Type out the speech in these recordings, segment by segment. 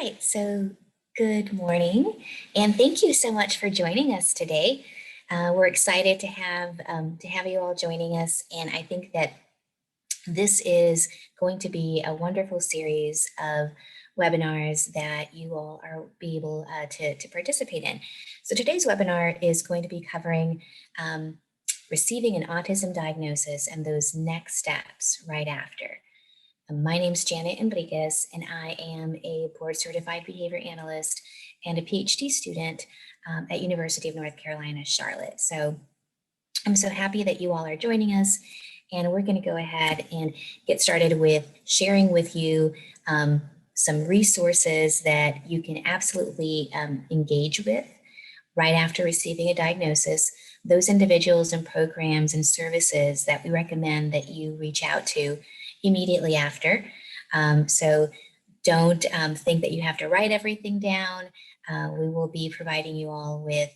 right, so good morning, and thank you so much for joining us today. We're excited to have you all joining us, and I think that this is going to be a wonderful series of webinars that you all are be able to participate in. So today's webinar is going to be covering receiving an autism diagnosis and those next steps right after. My name is Janet Enriquez, and I am a board certified behavior analyst and a PhD student at University of North Carolina, Charlotte. So I'm so happy that you all are joining us, and we're going to go ahead and get started with sharing with you some resources that you can absolutely engage with right after receiving a diagnosis, those individuals and programs and services that we recommend that you reach out to immediately after. So don't think that you have to write everything down. We will be providing you all with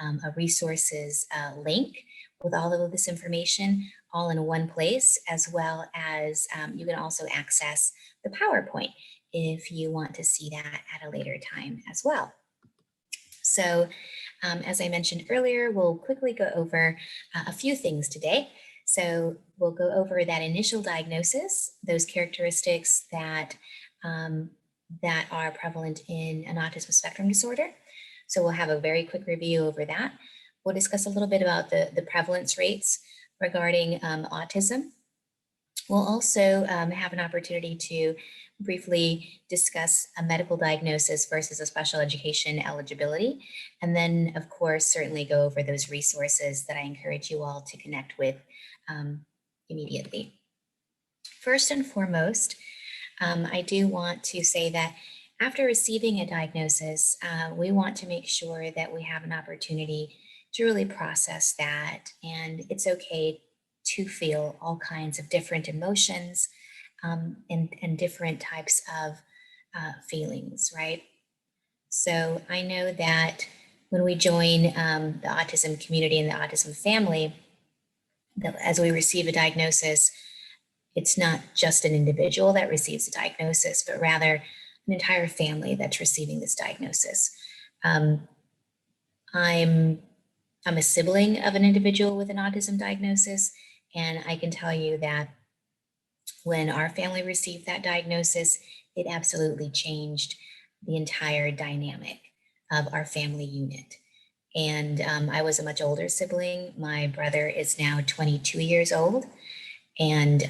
a resources link with all of this information all in one place, as well as you can also access the PowerPoint if you want to see that at a later time as well. So as I mentioned earlier, we'll quickly go over a few things today. So we'll go over that initial diagnosis, those characteristics that, that are prevalent in an autism spectrum disorder. So we'll have a very quick review over that. We'll discuss a little bit about the prevalence rates regarding autism. We'll also have an opportunity to briefly discuss a medical diagnosis versus a special education eligibility. And then, of course, certainly go over those resources that I encourage you all to connect with immediately. First and foremost, I do want to say that after receiving a diagnosis, we want to make sure that we have an opportunity to really process that. And it's okay to feel all kinds of different emotions and different types of feelings, right? So I know that when we join the autism community and the autism family, that as we receive a diagnosis, it's not just an individual that receives a diagnosis, but rather an entire family that's receiving this diagnosis. I'm a sibling of an individual with an autism diagnosis, and I can tell you that when our family received that diagnosis, it absolutely changed the entire dynamic of our family unit. And I was a much older sibling. My brother is now 22 years old, and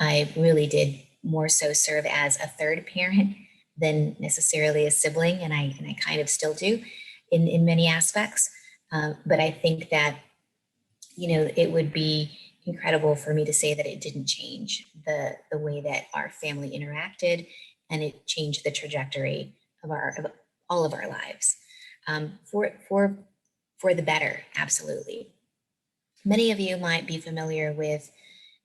I really did more so serve as a third parent than necessarily a sibling, and I kind of still do in many aspects. But I think that, you know, it would be incredible for me to say that it didn't change the way that our family interacted, and it changed the trajectory of all of our lives for the better. Absolutely. Many of you might be familiar with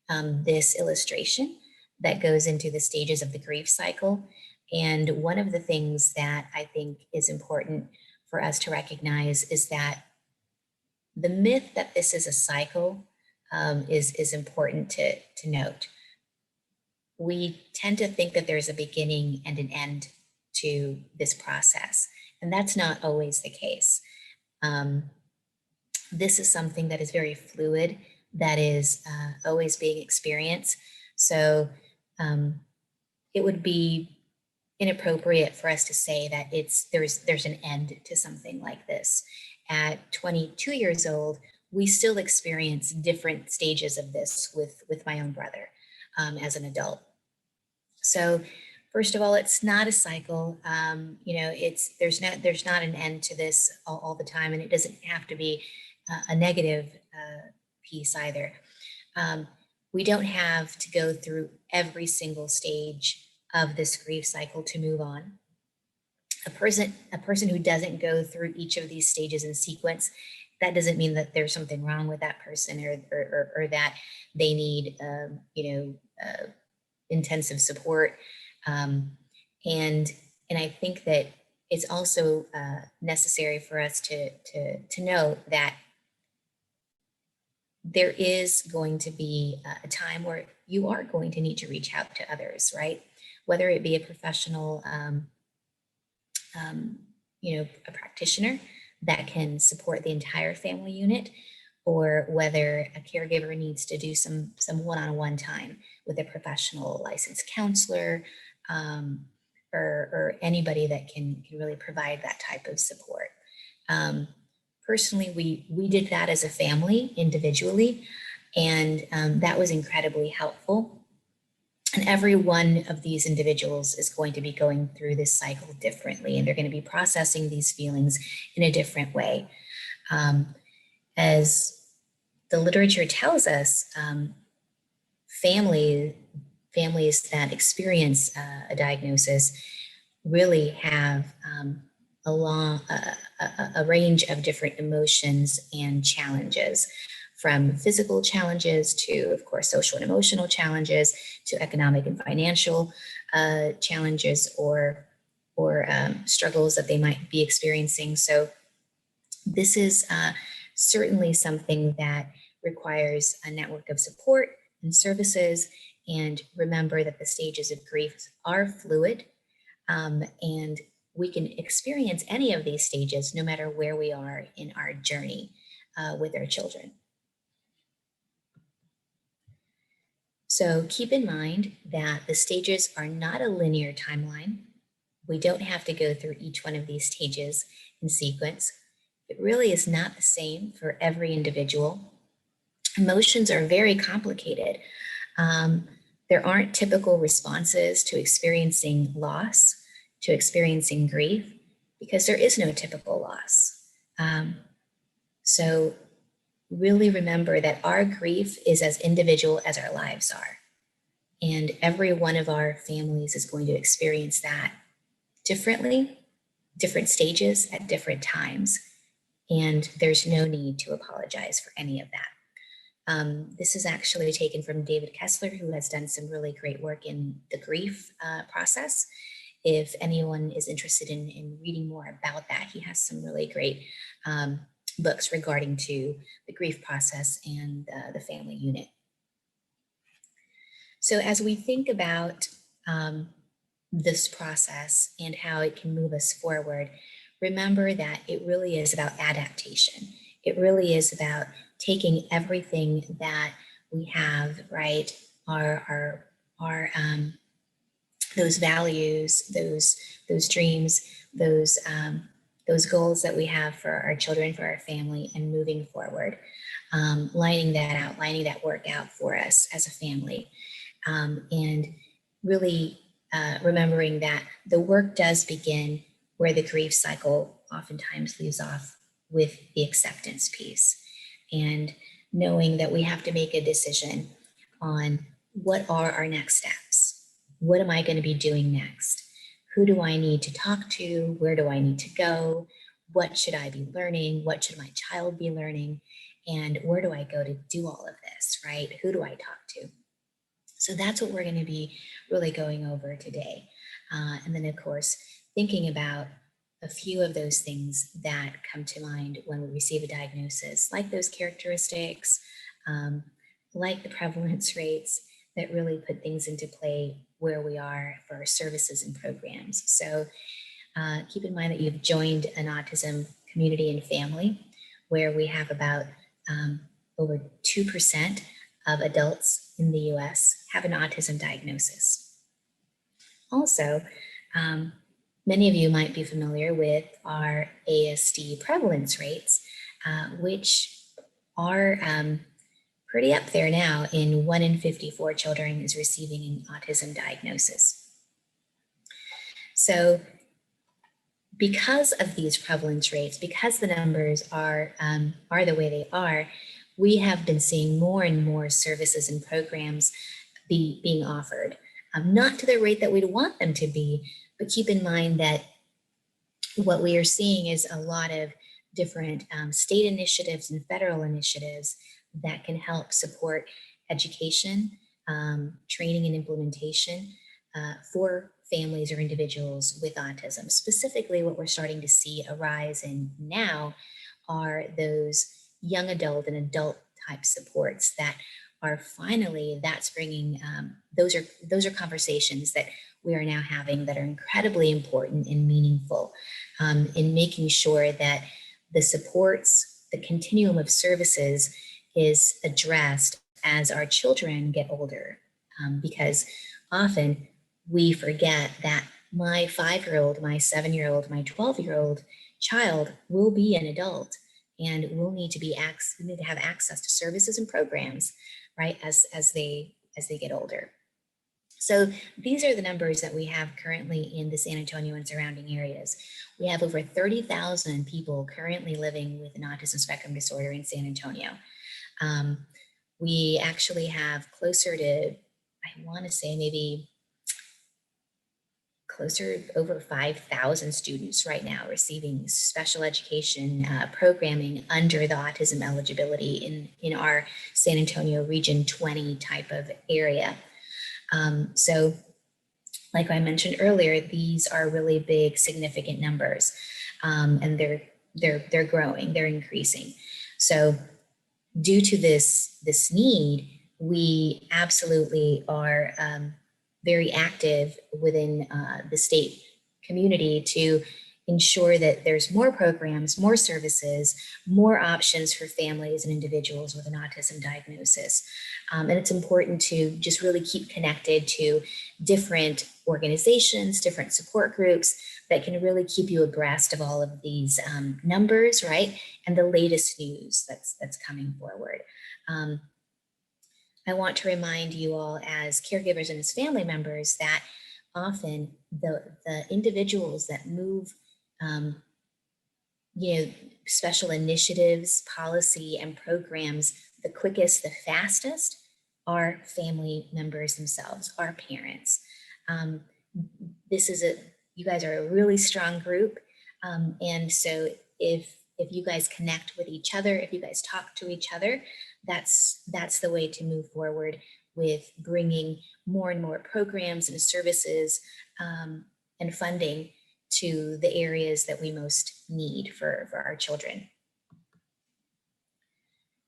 this illustration that goes into the stages of the grief cycle. And one of the things that I think is important for us to recognize is that the myth that this is a cycle is important to note. We tend to think that there's a beginning and an end to this process, and that's not always the case. This is something that is very fluid, that is always being experienced. So it would be inappropriate for us to say that there's an end to something like this. At 22 years old, we still experience different stages of this with my own brother as an adult. So first of all, it's not a cycle. You know, there's not an end to this all the time, and it doesn't have to be a negative piece either. We don't have to go through every single stage of this grief cycle to move on. A person who doesn't go through each of these stages in sequence, that doesn't mean that there's something wrong with that person or that they need, intensive support. And I think that it's also necessary for us to know that there is going to be a time where you are going to need to reach out to others, right? Whether it be a professional a practitioner that can support the entire family unit, or whether a caregiver needs to do some one-on-one time with a professional licensed counselor, or anybody that can really provide that type of support. Personally, we did that as a family individually, and that was incredibly helpful. And every one of these individuals is going to be going through this cycle differently, and they're going to be processing these feelings in a different way. As the literature tells us, families that experience a diagnosis really have a range of different emotions and challenges, from physical challenges to, of course, social and emotional challenges, to economic and financial challenges, or struggles that they might be experiencing. So this is certainly something that requires a network of support and services. And remember that the stages of grief are fluid, and we can experience any of these stages no matter where we are in our journey with our children. So keep in mind that the stages are not a linear timeline. We don't have to go through each one of these stages in sequence. It really is not the same for every individual. Emotions are very complicated. There aren't typical responses to experiencing loss, to experiencing grief, because there is no typical loss. So really remember that our grief is as individual as our lives are. And every one of our families is going to experience that differently, different stages at different times. And there's no need to apologize for any of that. This is actually taken from David Kessler, who has done some really great work in the grief process. If anyone is interested in reading more about that, he has some really great books regarding to the grief process and the family unit. So as we think about this process and how it can move us forward, remember that it really is about adaptation. It really is about taking everything that we have, right? Our those values, those dreams, those goals that we have for our children, for our family, and moving forward, lining that work out for us as a family, and really remembering that the work does begin where the grief cycle oftentimes leaves off, with the acceptance piece, and knowing that we have to make a decision on what are our next steps. What am I going to be doing next? Who do I need to talk to? Where do I need to go? What should I be learning? What should my child be learning? And where do I go to do all of this, right? Who do I talk to? So that's what we're going to be really going over today. And then, of course, thinking about a few of those things that come to mind when we receive a diagnosis, like those characteristics, like the prevalence rates that really put things into play where we are for our services and programs. So keep in mind that you've joined an autism community and family where we have about over 2% of adults in the US have an autism diagnosis. Also, many of you might be familiar with our ASD prevalence rates, which are pretty up there now. In 1 in 54 children is receiving an autism diagnosis. So because of these prevalence rates, because the numbers are the way they are, we have been seeing more and more services and programs being offered, not to the rate that we'd want them to be, but keep in mind that what we are seeing is a lot of different state initiatives and federal initiatives that can help support education, training and implementation for families or individuals with autism. Specifically, what we're starting to see a rise in now are those young adult and adult type supports that are finally, that's bringing, those are conversations that we are now having that are incredibly important and meaningful, in making sure that the supports, the continuum of services is addressed as our children get older. Because often we forget that my 5-year-old, my 7-year-old, my 12-year-old child will be an adult and will need to need to have access to services and programs, right, as they get older. So these are the numbers that we have currently in the San Antonio and surrounding areas. We have over 30,000 people currently living with an autism spectrum disorder in San Antonio. We actually have closer to, I want to say maybe closer over 5,000 students right now receiving special education programming under the autism eligibility in our San Antonio Region 20 type of area. So like I mentioned earlier, these are really big, significant numbers, and they're growing, they're increasing. So due to this need, we absolutely are very active within the state community to ensure that there's more programs, more services, more options for families and individuals with an autism diagnosis. And it's important to just really keep connected to different organizations, different support groups that can really keep you abreast of all of these numbers, right? And the latest news that's coming forward. I want to remind you all as caregivers and as family members that often the individuals that move special initiatives, policy, and programs the quickest, the fastest are family members themselves, our parents. You guys are a really strong group. And so if you guys connect with each other, if you guys talk to each other, that's the way to move forward with bringing more and more programs and services and funding to the areas that we most need for our children.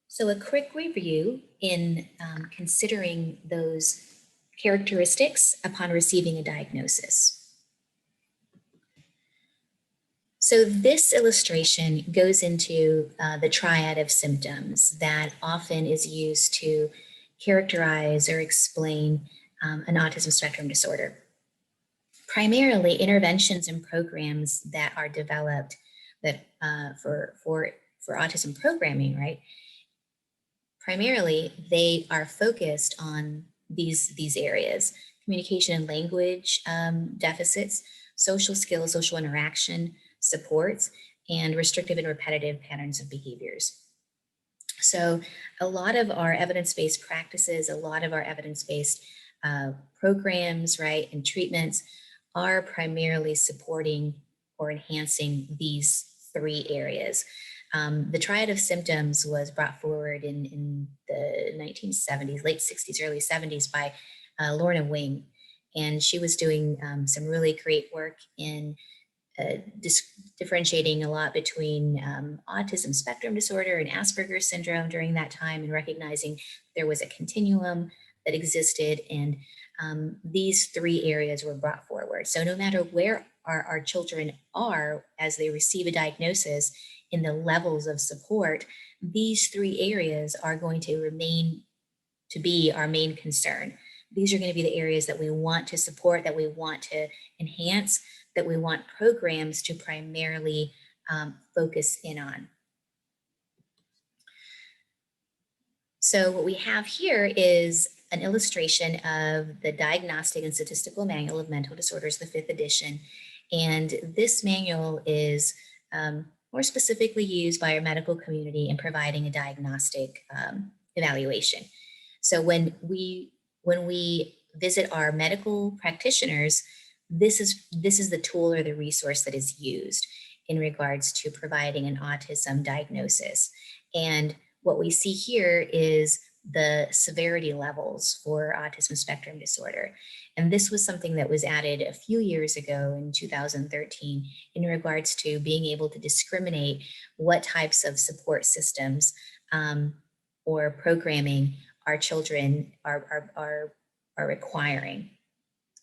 So a quick review in considering those characteristics upon receiving a diagnosis. So this illustration goes into the triad of symptoms that often is used to characterize or explain an autism spectrum disorder. Primarily, interventions and programs that are developed that for autism programming, right? Primarily, they are focused on these areas: communication and language deficits, social skills, social interaction supports, and restrictive and repetitive patterns of behaviors. So a lot of our evidence-based practices, a lot of our evidence-based programs, right, and treatments are primarily supporting or enhancing these three areas. The triad of symptoms was brought forward in the 1970s, late 60s, early 70s by Lorna Wing. And she was doing some really great work in differentiating a lot between autism spectrum disorder and Asperger's syndrome during that time, and recognizing there was a continuum that existed, and these three areas were brought forward. So no matter where our children are as they receive a diagnosis in the levels of support, these three areas are going to remain to be our main concern. These are going to be the areas that we want to support, that we want to enhance, that we want programs to primarily focus in on. So what we have here is an illustration of the Diagnostic and Statistical Manual of Mental Disorders, the 5th edition. And this manual is more specifically used by our medical community in providing a diagnostic evaluation. So when we visit our medical practitioners, this is the tool or the resource that is used in regards to providing an autism diagnosis. And what we see here is the severity levels for autism spectrum disorder. And this was something that was added a few years ago in 2013 in regards to being able to discriminate what types of support systems or programming our children are requiring.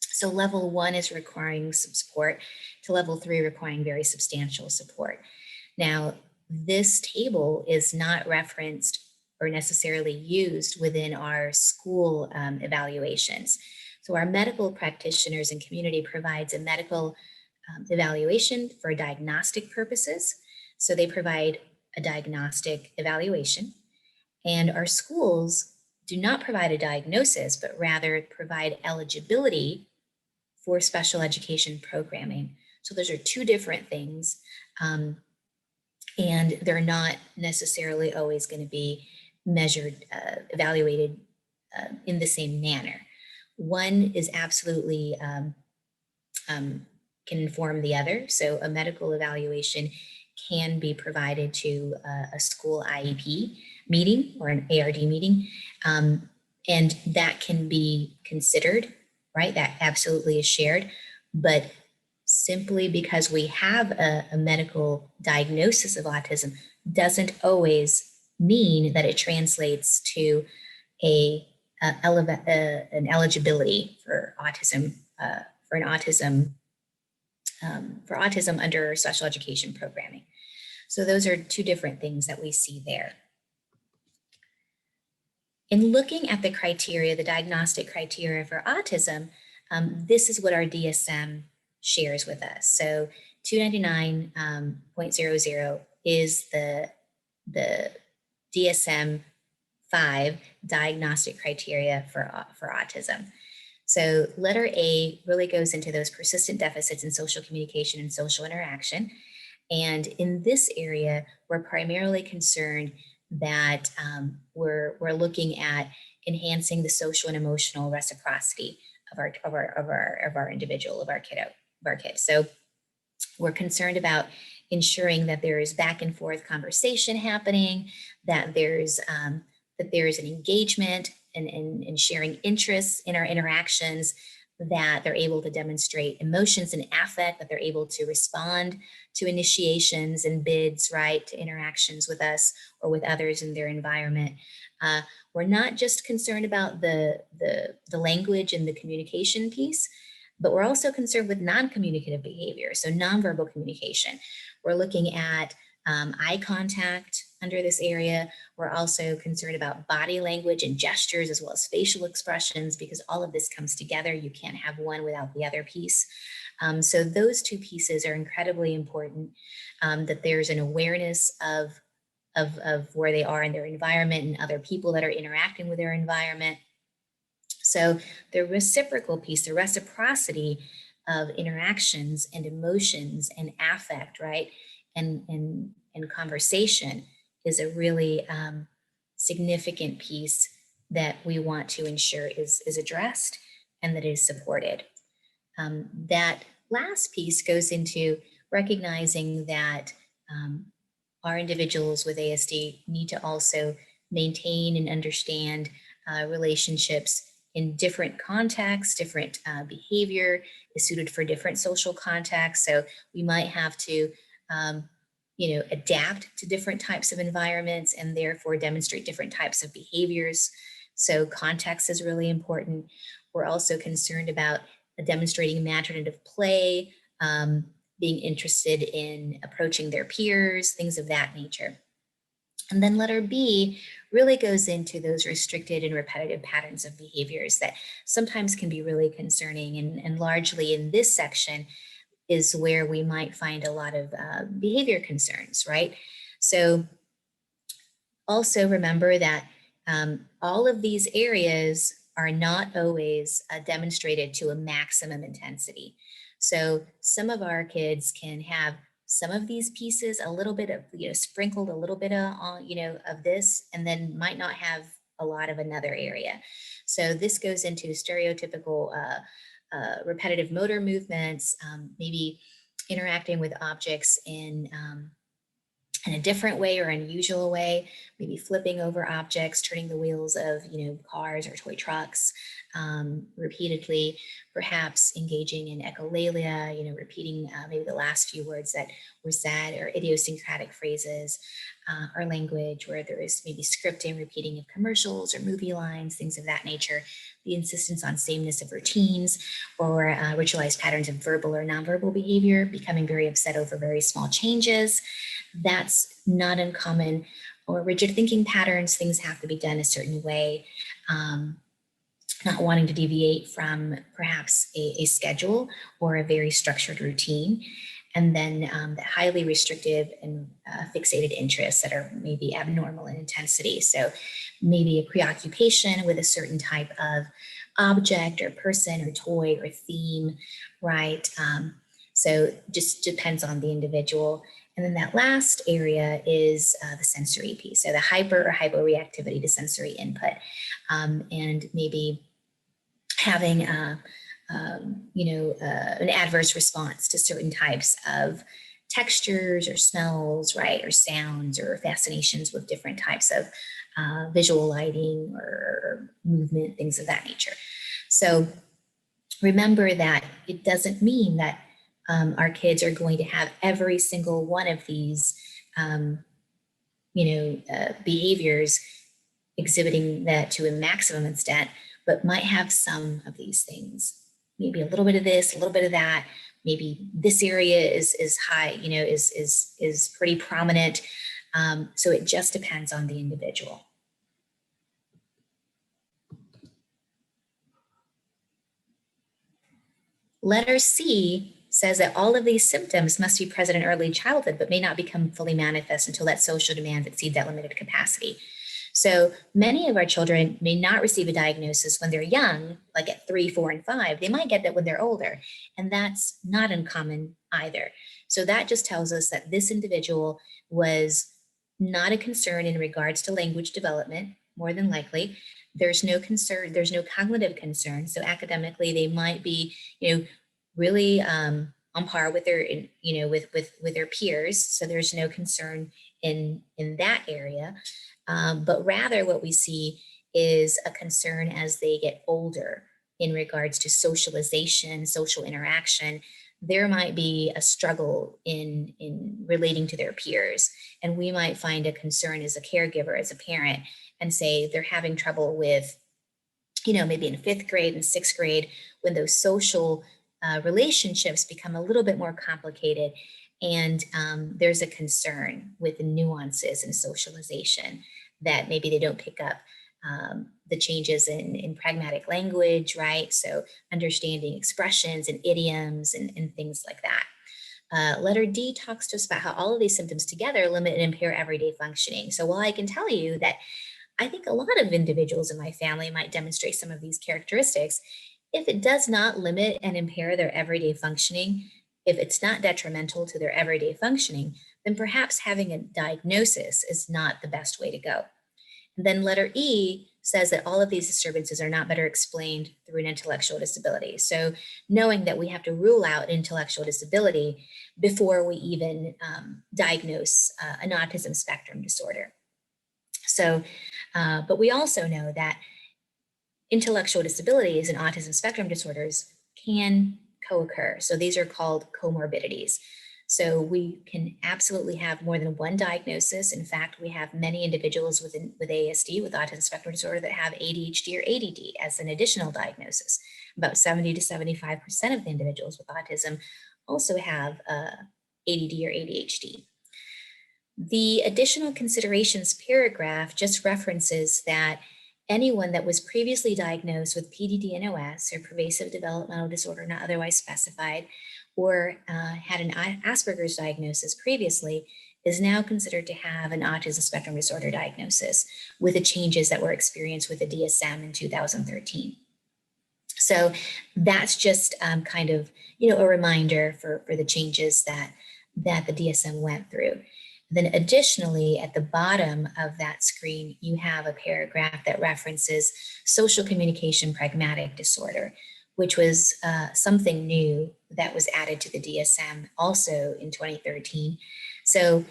So level 1 is requiring some support to level 3 requiring very substantial support. Now, this table is not referenced or necessarily used within our school evaluations. So our medical practitioners and community provides a medical evaluation for diagnostic purposes. So they provide a diagnostic evaluation, and our schools do not provide a diagnosis, but rather provide eligibility for special education programming. So those are two different things, and they're not necessarily always going to be measured, evaluated in the same manner. One is absolutely can inform the other. So a medical evaluation can be provided to a school IEP meeting or an ARD meeting, and that can be considered, right? That absolutely is shared, but simply because we have a medical diagnosis of autism doesn't always mean that it translates to an eligibility for autism, for autism under special education programming. So those are two different things that we see there. In looking at the criteria, the diagnostic criteria for autism, this is what our DSM shares with us. So 299.00 is the DSM-5 diagnostic criteria for autism. So letter A really goes into those persistent deficits in social communication and social interaction. And in this area, we're primarily concerned that we're looking at enhancing the social and emotional reciprocity of our individual, of our kiddo, of our kids. So we're concerned about ensuring that there is back and forth conversation happening, that there's an engagement and sharing interests in our interactions, that they're able to demonstrate emotions and affect, that they're able to respond to initiations and bids, right, to interactions with us or with others in their environment. We're not just concerned about the language and the communication piece, but we're also concerned with non-communicative behavior, so nonverbal communication. We're looking at eye contact under this area. We're also concerned about body language and gestures as well as facial expressions, because all of this comes together. You can't have one without the other piece. So those two pieces are incredibly important, that there's an awareness of where they are in their environment and other people that are interacting with their environment. So the reciprocal piece, the reciprocity of interactions and emotions and affect, right, and conversation is a really significant piece that we want to ensure is addressed and that is supported. That last piece goes into recognizing that our individuals with ASD need to also maintain and understand relationships in different contexts. Different behavior is suited for different social contexts. So we might have to adapt to different types of environments and therefore demonstrate different types of behaviors. So context is really important. We're also concerned about demonstrating imaginative play, being interested in approaching their peers, things of that nature. And then letter B really goes into those restricted and repetitive patterns of behaviors that sometimes can be really concerning. And largely in this section is where we might find a lot of behavior concerns, right? So also remember that all of these areas are not always demonstrated to a maximum intensity. So some of our kids can have some of these pieces, a little bit of, sprinkled a little bit of this, and then might not have a lot of another area. So this goes into stereotypical repetitive motor movements, maybe interacting with objects in a different way or unusual way, maybe flipping over objects, turning the wheels of cars or toy trucks, repeatedly, perhaps engaging in echolalia, repeating maybe the last few words that were said, or idiosyncratic phrases or language where there is maybe scripting, repeating of commercials or movie lines, things of that nature. The insistence on sameness of routines or ritualized patterns of verbal or nonverbal behavior, becoming very upset over very small changes. That's not uncommon. Or rigid thinking patterns, things have to be done a certain way. Not wanting to deviate from perhaps a schedule or a very structured routine. And then the highly restrictive and fixated interests that are maybe abnormal in intensity. So maybe a preoccupation with a certain type of object or person or toy or theme, right? So just depends on the individual. And then that last area is the sensory piece. So the hyper or hyporeactivity to sensory input. And maybe having an adverse response to certain types of textures or smells, right, or sounds or fascinations with different types of visual lighting or movement, things of that nature. So remember that it doesn't mean that our kids are going to have every single one of these behaviors exhibiting that to a maximum extent, but might have some of these things. Maybe a little bit of this, a little bit of that. Maybe this area is high, is pretty prominent. So it just depends on the individual. Letter C says that all of these symptoms must be present in early childhood, but may not become fully manifest until that social demands exceed that limited capacity. So many of our children may not receive a diagnosis when they're young, like at 3, 4, and 5. They might get that when they're older, and that's not uncommon either. So that just tells us that this individual was not a concern in regards to language development, more than likely. There's no concern, there's no cognitive concern. So academically, they might be, really on par with their, with their peers. So there's no concern in that area. But rather what we see is a concern as they get older in regards to socialization, social interaction. There might be a struggle in relating to their peers. And we might find a concern as a caregiver, as a parent, and say they're having trouble with, maybe in 5th grade and 6th grade, when those social relationships become a little bit more complicated. And there's a concern with the nuances in socialization that maybe they don't pick up the changes in pragmatic language, right? So understanding expressions and idioms and things like that. Letter D talks to us about how all of these symptoms together limit and impair everyday functioning. So while I can tell you that I think a lot of individuals in my family might demonstrate some of these characteristics, if it does not limit and impair their everyday functioning, if it's not detrimental to their everyday functioning, then perhaps having a diagnosis is not the best way to go. And then letter E says that all of these disturbances are not better explained through an intellectual disability. So knowing that we have to rule out intellectual disability before we even diagnose an autism spectrum disorder. So, but we also know that intellectual disabilities and autism spectrum disorders can co-occur. So these are called comorbidities. So we can absolutely have more than one diagnosis. In fact, we have many individuals with ASD, with autism spectrum disorder, that have ADHD or ADD as an additional diagnosis. About 70 to 75% of the individuals with autism also have ADD or ADHD. The additional considerations paragraph just references that anyone that was previously diagnosed with PDD-NOS, or pervasive developmental disorder not otherwise specified, or had an Asperger's diagnosis previously, is now considered to have an autism spectrum disorder diagnosis with the changes that were experienced with the DSM in 2013. So that's just kind of, a reminder for the changes that the DSM went through. Then additionally, at the bottom of that screen, you have a paragraph that references social communication pragmatic disorder, which was something new that was added to the DSM also in 2013. So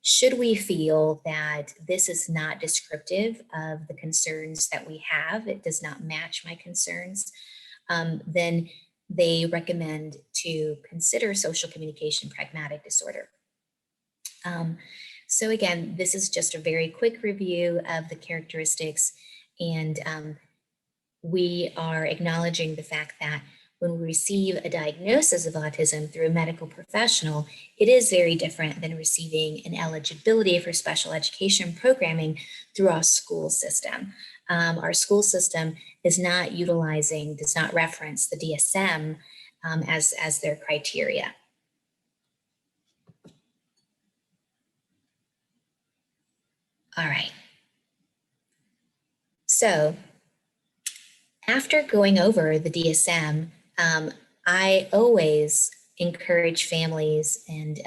should we feel that this is not descriptive of the concerns that we have, it does not match my concerns, then they recommend to consider social communication pragmatic disorder. So again, this is just a very quick review of the characteristics, and we are acknowledging the fact that when we receive a diagnosis of autism through a medical professional, it is very different than receiving an eligibility for special education programming through our school system. Our school system is not utilizing, does not reference the DSM as their criteria. All right. So after going over the DSM, I always encourage families and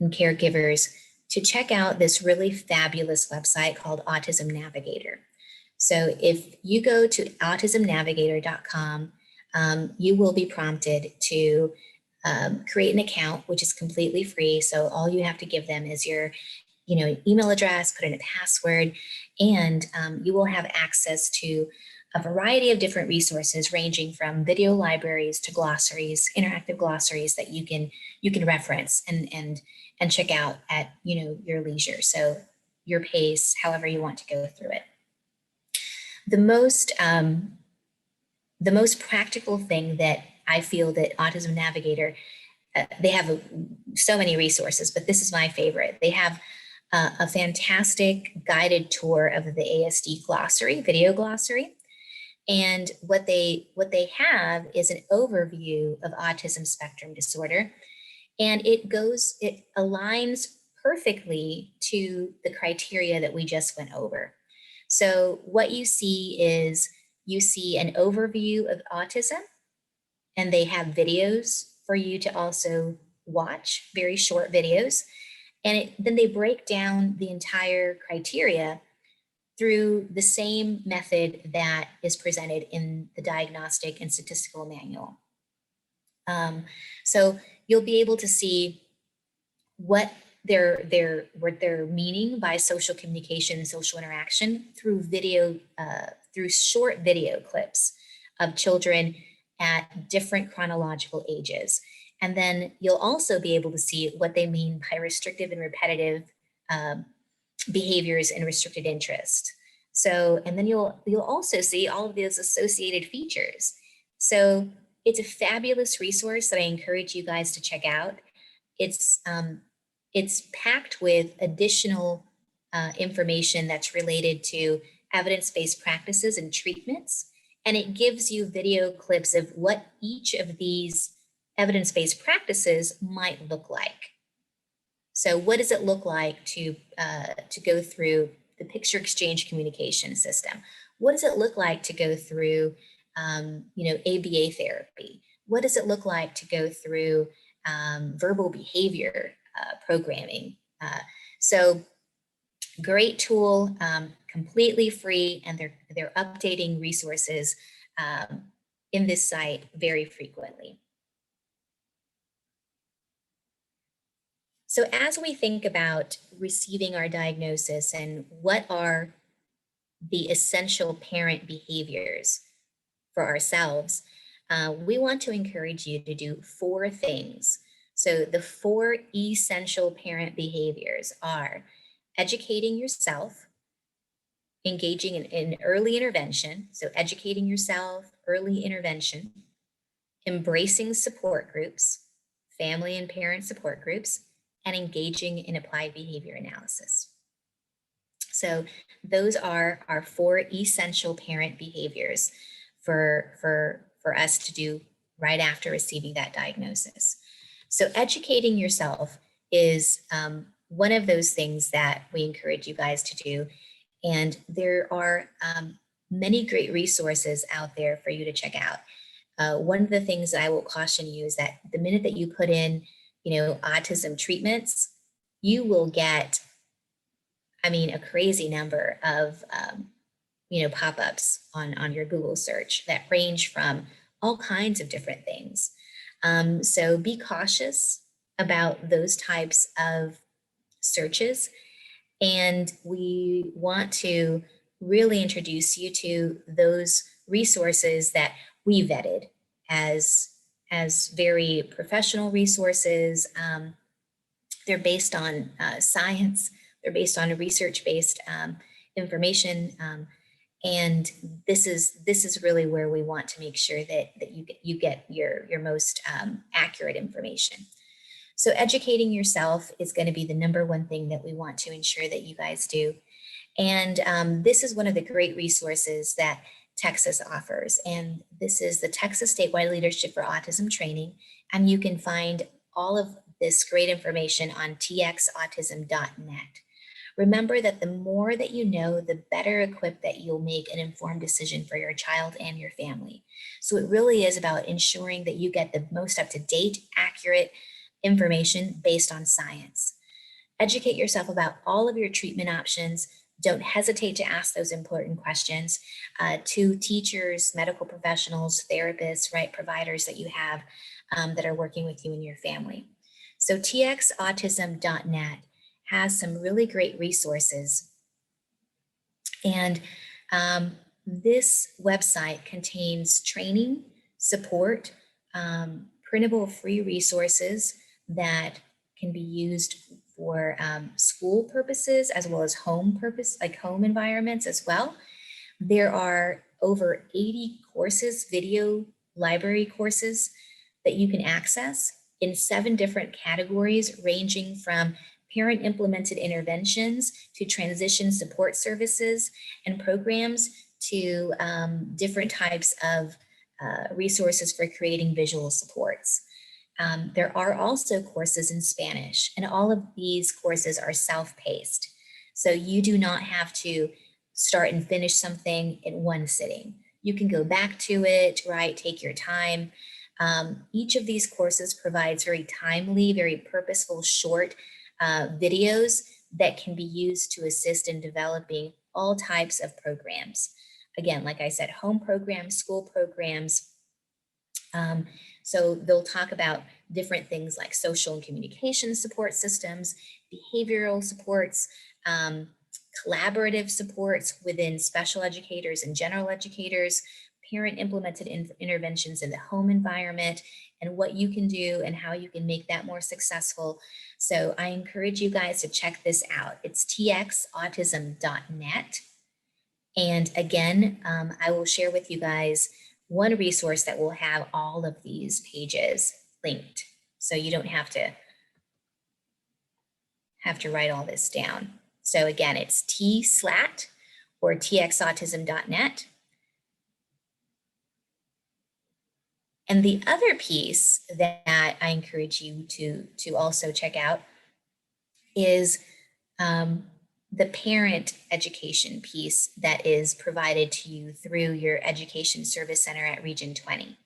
caregivers to check out this really fabulous website called Autism Navigator. So if you go to autismnavigator.com, you will be prompted to create an account, which is completely free. So all you have to give them is your email address, put in a password, and you will have access to a variety of different resources ranging from video libraries to glossaries, interactive glossaries that you can reference and check out at your leisure. So your pace, however you want to go through it. The most practical thing that I feel that Autism Navigator, they have so many resources, but this is my favorite. They have a fantastic guided tour of the ASD glossary, video glossary. And what they have is an overview of autism spectrum disorder. And it aligns perfectly to the criteria that we just went over. So what you see is you see an overview of autism, and they have videos for you to also watch, very short videos. And then they break down the entire criteria through the same method that is presented in the Diagnostic and Statistical Manual. So you'll be able to see what they're meaning by social communication and social interaction through video, through short video clips of children at different chronological ages. And then you'll also be able to see what they mean by restrictive and repetitive behaviors and restricted interest. So, and then you'll also see all of those associated features. So it's a fabulous resource that I encourage you guys to check out. It's packed with additional information that's related to evidence-based practices and treatments, and it gives you video clips of what each of these evidence-based practices might look like. So what does it look like to go through the picture exchange communication system? What does it look like to go through ABA therapy? What does it look like to go through verbal behavior programming? So great tool, completely free, and they're updating resources in this site very frequently. So as we think about receiving our diagnosis and what are the essential parent behaviors for ourselves, we want to encourage you to do 4 things. So the 4 essential parent behaviors are educating yourself, engaging in early intervention, so educating yourself, early intervention, embracing support groups, family and parent support groups, and engaging in applied behavior analysis. So those are our 4 essential parent behaviors for us to do right after receiving that diagnosis. So educating yourself is one of those things that we encourage you guys to do. And there are many great resources out there for you to check out. One of the things that I will caution you is that the minute that you put in autism treatments, you will get, a crazy number of, pop-ups on your Google search that range from all kinds of different things. So be cautious about those types of searches. And we want to really introduce you to those resources that we vetted as, as very professional resources. They're based on science, they're based on research-based information. And this is really where we want to make sure that you get your most accurate information. So educating yourself is going to be the number one thing that we want to ensure that you guys do. And this is one of the great resources that Texas offers. And this is the Texas Statewide Leadership for Autism Training. And you can find all of this great information on txautism.net. Remember that the more that you know, the better equipped that you'll make an informed decision for your child and your family. So it really is about ensuring that you get the most up-to-date, accurate information based on science. Educate yourself about all of your treatment options. Don't hesitate to ask those important questions to teachers, medical professionals, therapists, right, providers that you have that are working with you and your family. So txautism.net has some really great resources. And this website contains training, support, printable free resources that can be used for school purposes as well as home purpose, like home environments as well. There are over 80 courses, video library courses that you can access in 7 different categories, ranging from parent implemented interventions to transition support services and programs to different types of resources for creating visual supports. There are also courses in Spanish, and all of these courses are self-paced. So you do not have to start and finish something in one sitting. You can go back to it, right? Take your time. Each of these courses provides very timely, very purposeful, short videos that can be used to assist in developing all types of programs. Again, like I said, home programs, school programs. So they'll talk about different things like social and communication support systems, behavioral supports, collaborative supports within special educators and general educators, parent implemented interventions in the home environment, and what you can do and how you can make that more successful. So I encourage you guys to check this out. It's txautism.net. And again, I will share with you guys one resource that will have all of these pages linked. So you don't have to write all this down. So again, it's tslat or txautism.net. And the other piece that I encourage you to also check out is the parent education piece that is provided to you through your Education Service Center at Region 20.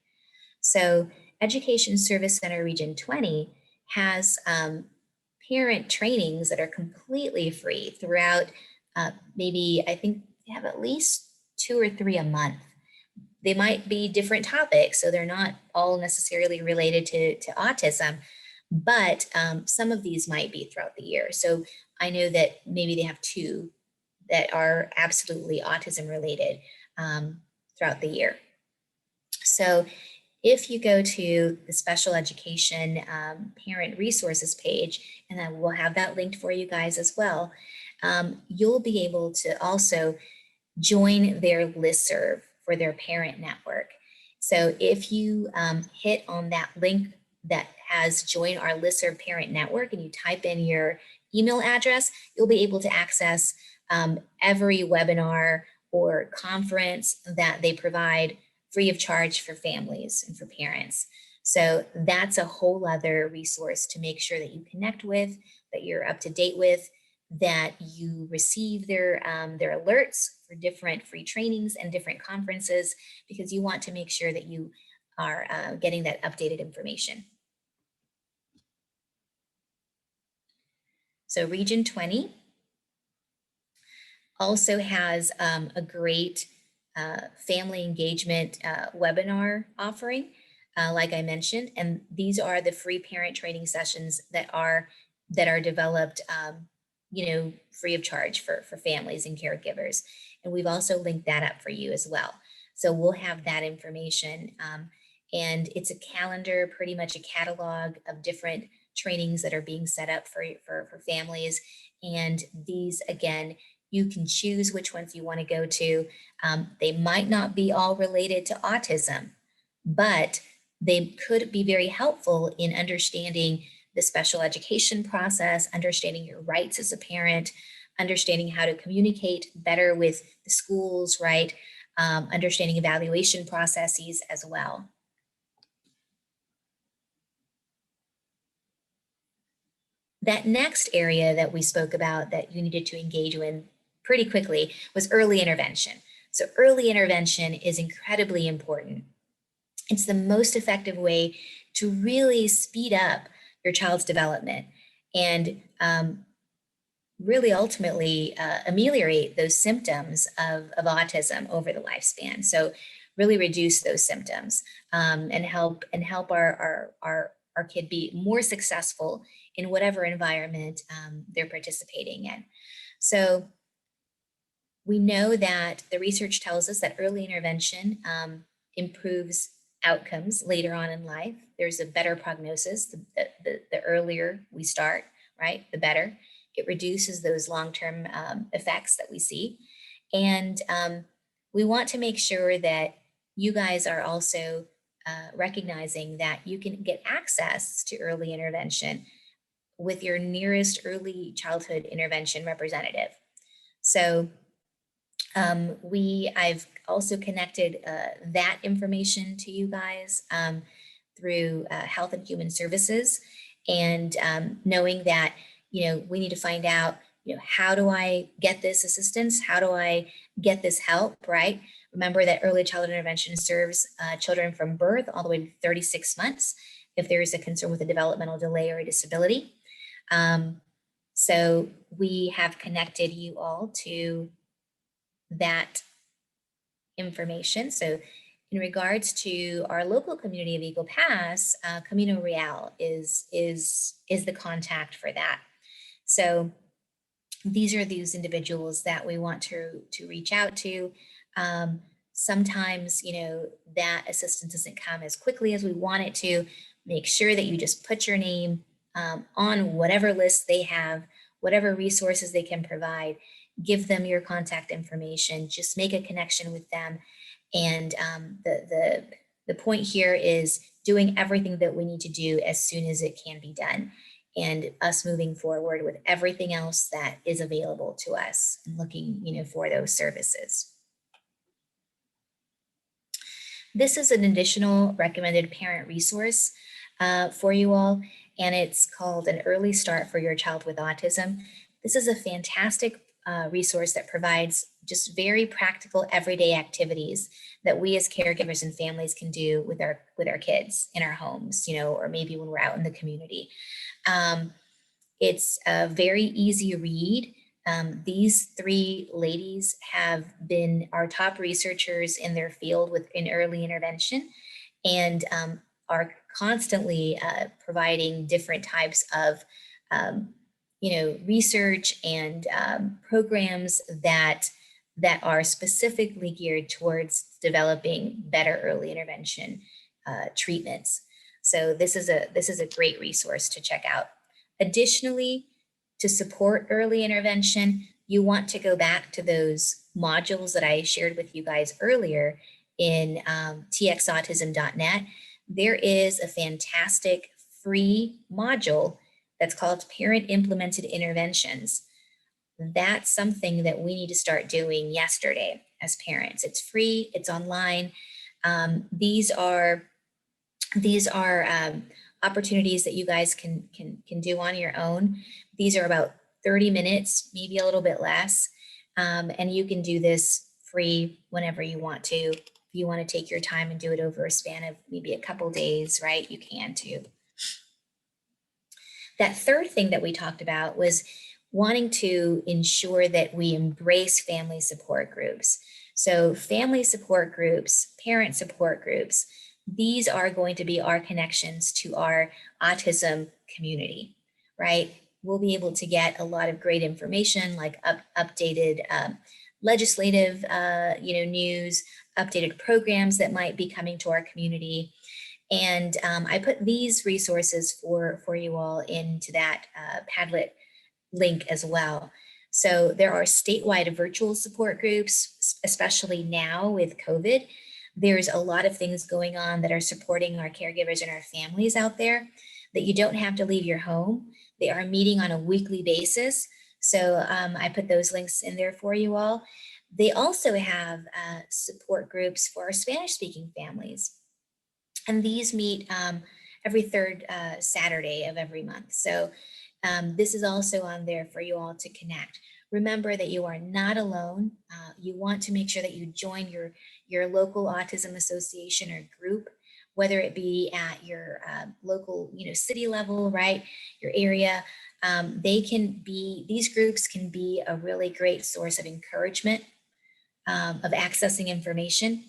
So Education Service Center Region 20 has parent trainings that are completely free throughout maybe, I think they have at least 2 or 3 a month. They might be different topics, so they're not all necessarily related to autism, but some of these might be throughout the year. So I know that maybe they have 2 that are absolutely autism related throughout the year. So if you go to the special education parent resources page, and I will have that linked for you guys as well, you'll be able to also join their listserv for their parent network. So if you hit on that link that has join our listserv parent network and you type in your email address, you'll be able to access every webinar or conference that they provide free of charge for families and for parents. So that's a whole other resource to make sure that you connect with, that you're up to date with, that you receive their alerts for different free trainings and different conferences, because you want to make sure that you are getting that updated information. So Region 20 also has a great family engagement webinar offering, like I mentioned, and these are the free parent training sessions that are developed free of charge for families and caregivers. And we've also linked that up for you as well. So we'll have that information. And it's a calendar, pretty much a catalog of different trainings that are being set up for families. And these, again, you can choose which ones you want to go to. They might not be all related to autism, but they could be very helpful in understanding the special education process, understanding your rights as a parent, understanding how to communicate better with the schools, right? Understanding evaluation processes as well. That next area that we spoke about that you needed to engage in pretty quickly was early intervention. So early intervention is incredibly important. It's the most effective way to really speed up your child's development and really ultimately ameliorate those symptoms of autism over the lifespan. So really reduce those symptoms and help our kid be more successful in whatever environment they're participating in. So we know that the research tells us that early intervention improves outcomes later on in life. There's a better prognosis. The earlier we start, right, the better. It reduces those long-term effects that we see. And we want to make sure that you guys are also recognizing that you can get access to early intervention with your nearest early childhood intervention representative. So I've also connected that information to you guys through Health and Human Services, and knowing that, we need to find out, how do I get this assistance? How do I get this help, right? Remember that early childhood intervention serves children from birth all the way to 36 months if there is a concern with a developmental delay or a disability. So we have connected you all to that information. So in regards to our local community of Eagle Pass, Camino Real is the contact for that. So these are these individuals that we want to reach out to. Sometimes, that assistance doesn't come as quickly as we want it to. Make sure that you just put your name on whatever list they have, whatever resources they can provide. Give them your contact information. Just make a connection with them. And the point here is doing everything that we need to do as soon as it can be done, and us moving forward with everything else that is available to us and looking, for those services. This is an additional recommended parent resource for you all, and it's called An Early Start for Your Child with Autism. This is a fantastic resource that provides just very practical everyday activities that we as caregivers and families can do with our kids in our homes, or maybe when we're out in the community. It's a very easy read. These three ladies have been our top researchers in their field in early intervention, and are constantly providing different types of research and programs that are specifically geared towards developing better early intervention treatments. So this is a great resource to check out. Additionally, to support early intervention, you want to go back to those modules that I shared with you guys earlier in txautism.net. There is a fantastic free module that's called Parent Implemented Interventions. That's something that we need to start doing yesterday as parents. It's free, it's online. These are opportunities that you guys can do on your own. These are about 30 minutes, maybe a little bit less. And you can do this free whenever you want to. If you want to take your time and do it over a span of maybe a couple days, right? You can too. That third thing that we talked about was wanting to ensure that we embrace family support groups. So family support groups, parent support groups, these are going to be our connections to our autism community, right? we'll be able to get a lot of great information like updated legislative news, updated programs that might be coming to our community. And I put these resources for you all into that Padlet link as well. So there are statewide virtual support groups, especially now with COVID. There's a lot of things going on that are supporting our caregivers and our families out there, that you don't have to leave your home. They are meeting on a weekly basis. So I put those links in there for you all. They also have support groups for our Spanish speaking families. And these meet every third Saturday of every month. So this is also on there for you all to connect. Remember that you are not alone. You want to make sure that you join your local autism association or group, whether it be at your local, city level, right, your area. These groups can be a really great source of encouragement, of accessing information,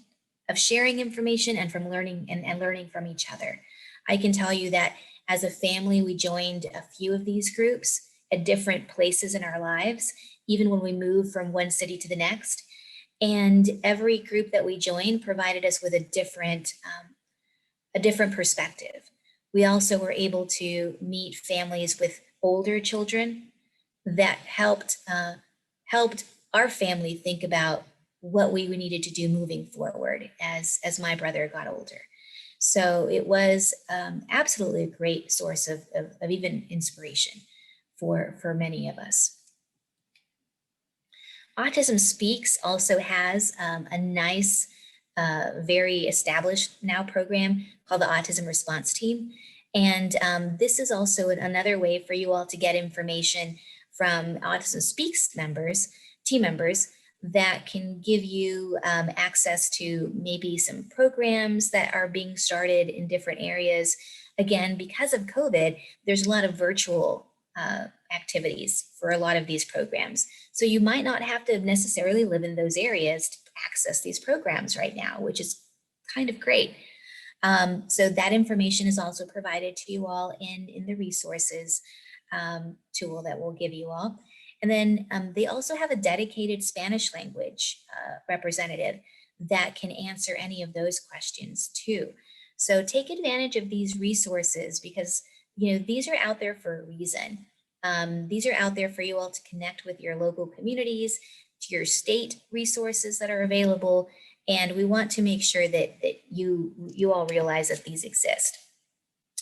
of sharing information, and from learning and learning from each other. I can tell you that as a family, we joined a few of these groups at different places in our lives, even when we moved from one city to the next. And every group that we joined provided us with a different perspective. We also were able to meet families with older children that helped our family think about what we needed to do moving forward as my brother got older. So it was absolutely a great source of even inspiration for many of us. Autism Speaks also has a nice, very established now program called the Autism Response Team. And this is also another way for you all to get information from Autism Speaks team members, that can give you access to maybe some programs that are being started in different areas. Again, because of COVID, there's a lot of virtual activities for a lot of these programs. So you might not have to necessarily live in those areas to access these programs right now, which is kind of great. So that information is also provided to you all in the resources tool that we'll give you all. And then they also have a dedicated Spanish language representative that can answer any of those questions too. So take advantage of these resources, because these are out there for a reason. These are out there for you all to connect with your local communities, to your state resources that are available. And we want to make sure that you all realize that these exist.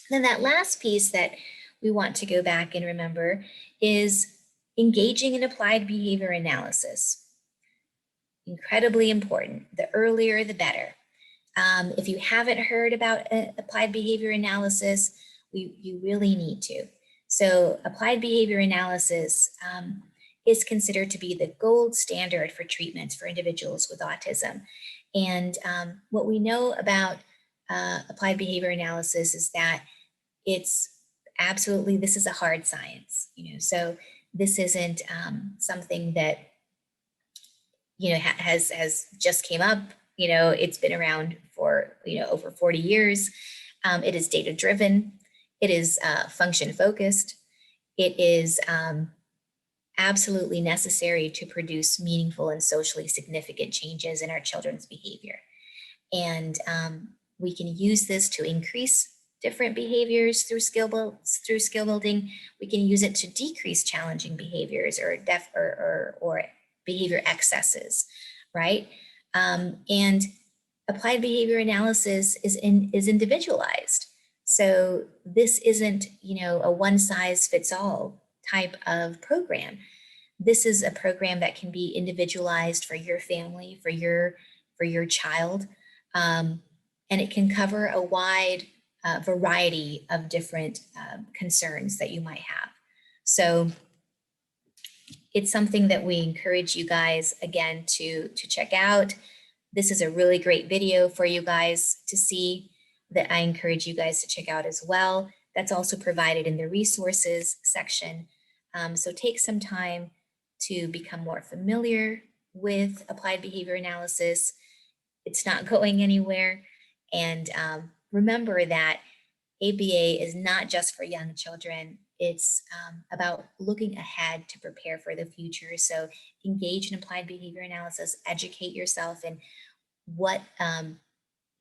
Then that last piece that we want to go back and remember is engaging in applied behavior analysis. Incredibly important. The earlier, the better. If you haven't heard about applied behavior analysis, you really need to. So applied behavior analysis is considered to be the gold standard for treatments for individuals with autism. And what we know about applied behavior analysis is that this is a hard science, so this isn't something that, has just came up. It's been around for, over 40 years. It is data driven. It is function focused. It is absolutely necessary to produce meaningful and socially significant changes in our children's behavior. And we can use this to increase different behaviors through skill building. We can use it to decrease challenging behaviors or behavior excesses, right? And applied behavior analysis is individualized. So this isn't, a one size fits all type of program. This is a program that can be individualized for your family, for your child, and it can cover a wide variety of different concerns that you might have. So it's something that we encourage you guys, again, to check out. This is a really great video for you guys to see, that I encourage you guys to check out as well. That's also provided in the resources section. So take some time to become more familiar with applied behavior analysis. It's not going anywhere. And remember that ABA is not just for young children. It's about looking ahead to prepare for the future. So engage in applied behavior analysis, educate yourself in what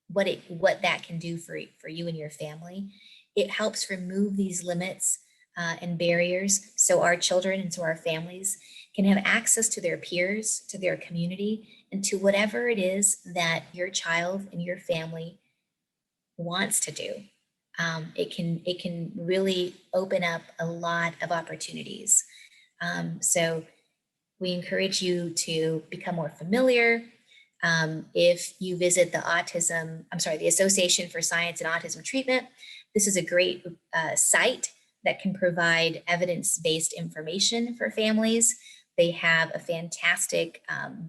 what that can do for you and your family. It helps remove these limits and barriers so our children and so our families can have access to their peers, to their community, and to whatever it is that your child and your family wants to do. It can really open up a lot of opportunities. So we encourage you to become more familiar. If you visit the Association for Science and Autism Treatment, this is a great site that can provide evidence-based information for families. They have a fantastic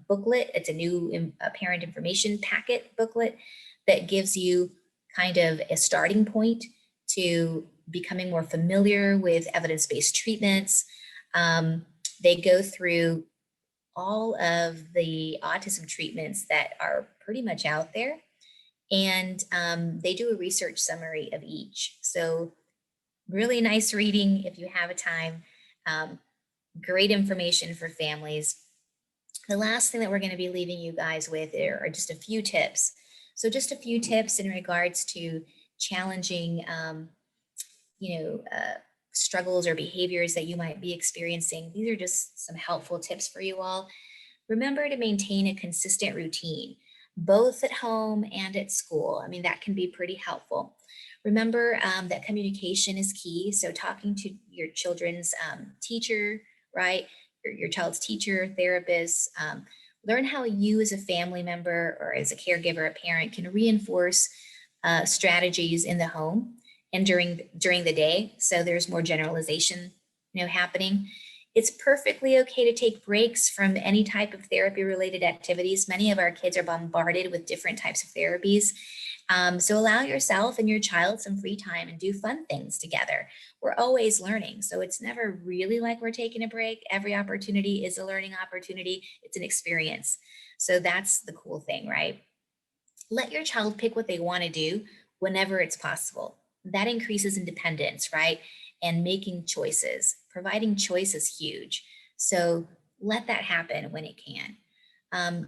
booklet. It's a new parent information packet booklet that gives you kind of a starting point to becoming more familiar with evidence-based treatments. They go through all of the autism treatments that are pretty much out there. And they do a research summary of each. So really nice reading if you have a time. Great information for families. The last thing that we're going to be leaving you guys with are just a few tips. So just a few tips in regards to challenging, struggles or behaviors that you might be experiencing. These are just some helpful tips for you all. Remember to maintain a consistent routine, both at home and at school. I mean, that can be pretty helpful. Remember that communication is key. So talking to your children's teacher, right? Your child's teacher, therapist, learn how you as a family member or as a caregiver, a parent can reinforce strategies in the home and during the day. So there's more generalization, happening. It's perfectly okay to take breaks from any type of therapy related activities. Many of our kids are bombarded with different types of therapies. So allow yourself and your child some free time and do fun things together. We're always learning. So it's never really like we're taking a break. Every opportunity is a learning opportunity. It's an experience. So that's the cool thing, right? Let your child pick what they want to do whenever it's possible. That increases independence, right? And making choices. Providing choice is huge. So let that happen when it can.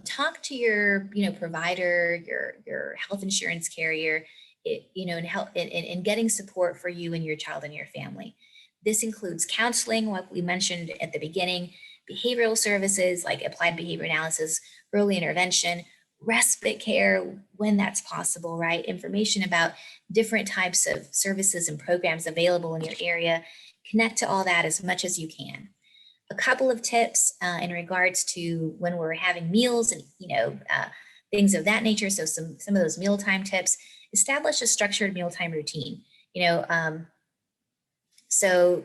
Talk to your, provider, your health insurance carrier, and help in getting support for you and your child and your family. This includes counseling, what we mentioned at the beginning, behavioral services like applied behavior analysis, early intervention, respite care when that's possible, right? Information about different types of services and programs available in your area. Connect to all that as much as you can. A couple of tips in regards to when we're having meals and things of that nature. So some of those mealtime tips. Establish a structured mealtime routine. So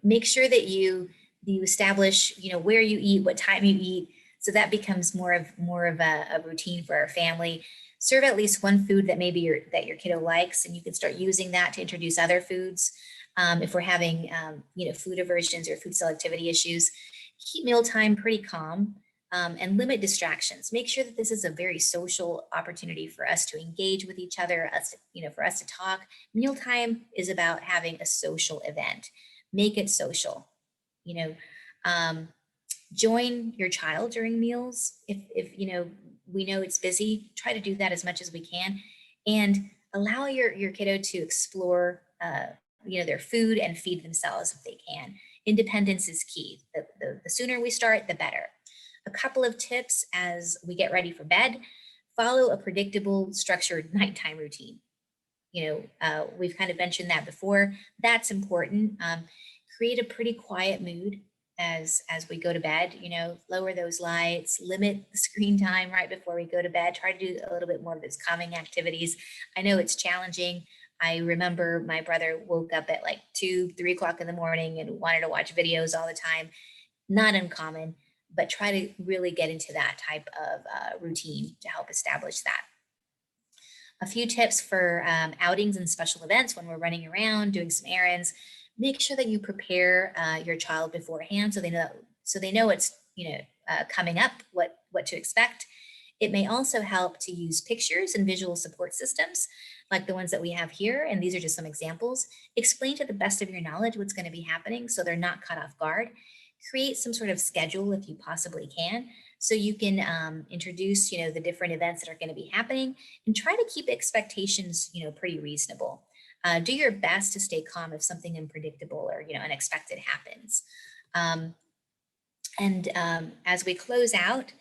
make sure that you establish where you eat, what time you eat. So that becomes more of a routine for our family. Serve at least one food that maybe that your kiddo likes, and you can start using that to introduce other foods. If we're having, food aversions or food selectivity issues, keep mealtime pretty calm and limit distractions. Make sure that this is a very social opportunity for us to engage with each other, for us to talk. Mealtime is about having a social event. Make it social. Join your child during meals. If we know it's busy, try to do that as much as we can, and allow your kiddo to explore their food and feed themselves if they can. Independence is key. The sooner we start, the better. A couple of tips as we get ready for bed: follow a predictable, structured nighttime routine. We've kind of mentioned that before. That's important. Create a pretty quiet mood as we go to bed. Lower those lights, limit the screen time right before we go to bed. Try to do a little bit more of those calming activities. I know it's challenging. I remember my brother woke up at like 2-3 o'clock in the morning and wanted to watch videos all the time. Not uncommon, but try to really get into that type of routine to help establish that. A few tips for outings and special events when we're running around, doing some errands. Make sure that you prepare your child beforehand so they know it's coming up, what to expect. It may also help to use pictures and visual support systems like the ones that we have here. And these are just some examples. Explain to the best of your knowledge what's going to be happening so they're not caught off guard. Create some sort of schedule if you possibly can, so you can introduce, the different events that are going to be happening, and try to keep expectations, pretty reasonable. Do your best to stay calm if something unpredictable or, unexpected happens. As we close out,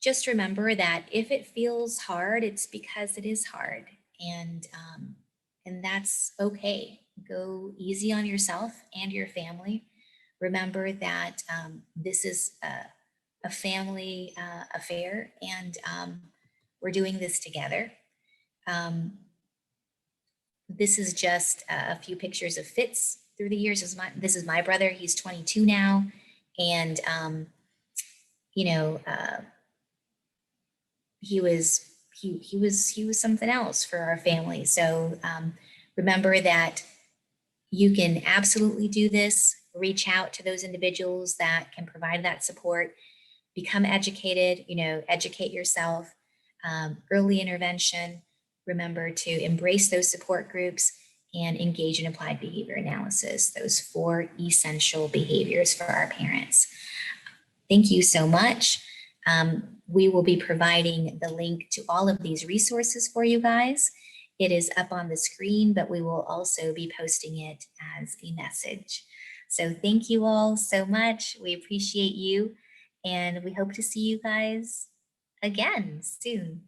just remember that if it feels hard, it's because it is hard, and that's okay. Go easy on yourself and your family. Remember that this is a family affair, and we're doing this together. This is just a few pictures of Fitz through the years. This is my brother. He's 22 now, and you know, he was something else for our family. So remember that you can absolutely do this. Reach out to those individuals that can provide that support. Become educated, educate yourself. Early intervention. Remember to embrace those support groups and engage in applied behavior analysis, those 4 essential behaviors for our parents. Thank you so much. We will be providing the link to all of these resources for you guys. It is up on the screen, but we will also be posting it as a message. So thank you all so much. We appreciate you, and we hope to see you guys again soon.